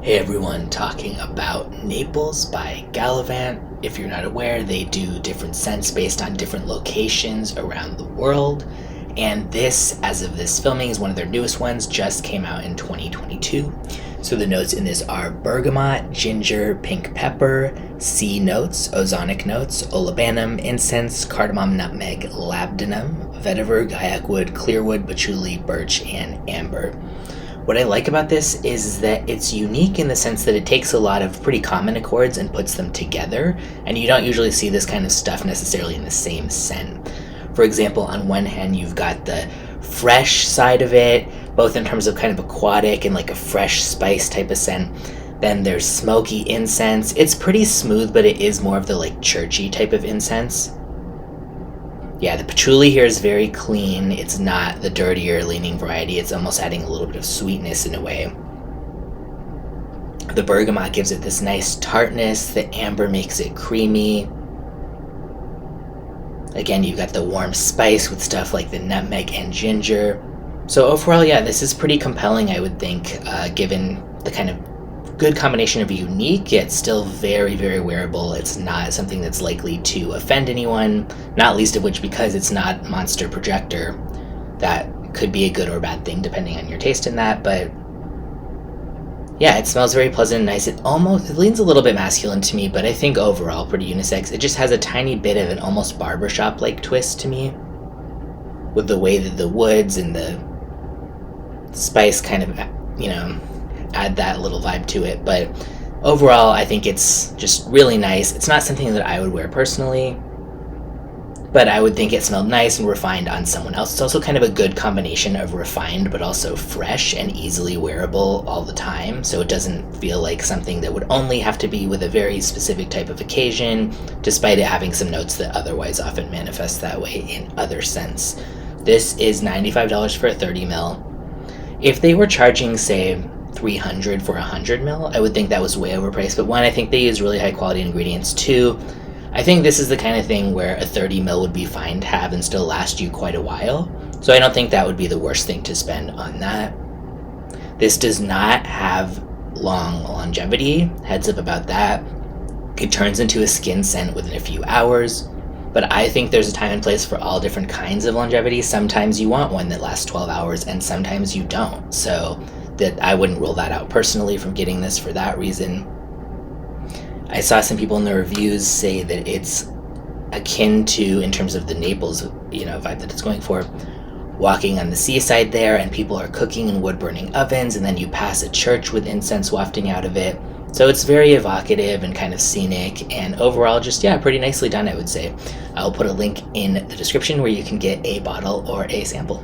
Hey everyone, talking about Naples by Gallivant. If you're not aware, they do different scents based on different locations around the world. And this, as of this filming, is one of their newest ones, just came out in 2022. So the notes in this are bergamot, ginger, pink pepper, sea notes, ozonic notes, olibanum, incense, cardamom, nutmeg, labdanum, vetiver, guaiac wood, clearwood, patchouli, birch, and amber. What I like about this is that it's unique in the sense that it takes a lot of pretty common accords and puts them together, and you don't usually see this kind of stuff necessarily in the same scent. For example, on one hand, you've got the fresh side of it, both in terms of kind of aquatic and like a fresh spice type of scent. Then there's smoky incense. It's pretty smooth, but it is more of the like churchy type of incense. Yeah, the patchouli here is very clean. It's not the dirtier leaning variety. It's almost adding a little bit of sweetness in a way. The bergamot gives it this nice tartness. The amber makes it creamy. Again, you've got the warm spice with stuff like the nutmeg and ginger. So overall, yeah, this is pretty compelling, I would think, given the kind of good combination of unique, yet still very, very wearable. It's not something that's likely to offend anyone, not least of which because it's not Monster Projector. That could be a good or bad thing depending on your taste in that, but yeah, it smells very pleasant and nice. It leans a little bit masculine to me, but I think overall pretty unisex. It just has a tiny bit of an almost barbershop-like twist to me, with the way that the woods and the spice kind of, add that little vibe to it. But overall, I think it's just really nice. It's not something that I would wear personally, but I would think it smelled nice and refined on someone else. It's also kind of a good combination of refined but also fresh and easily wearable all the time, so it doesn't feel like something that would only have to be with a very specific type of occasion, despite it having some notes that otherwise often manifest that way in other scents. This is $95 for a 30 ml. If they were charging, say, $300 for 100 ml, I would think that was way overpriced. But one, I think they use really high quality ingredients. Two, I think this is the kind of thing where a 30 ml would be fine to have and still last you quite a while. So I don't think that would be the worst thing to spend on that. This does not have long longevity. Heads up about that. It turns into a skin scent within a few hours. But I think there's a time and place for all different kinds of longevity. Sometimes you want one that lasts 12 hours and sometimes you don't. So that I wouldn't rule that out personally from getting this for that reason. I saw some people in the reviews say that it's akin to, in terms of the Naples, vibe that it's going for, walking on the seaside there and people are cooking in wood-burning ovens and then you pass a church with incense wafting out of it. So it's very evocative and kind of scenic, and overall just, pretty nicely done, I would say. I'll put a link in the description where you can get a bottle or a sample.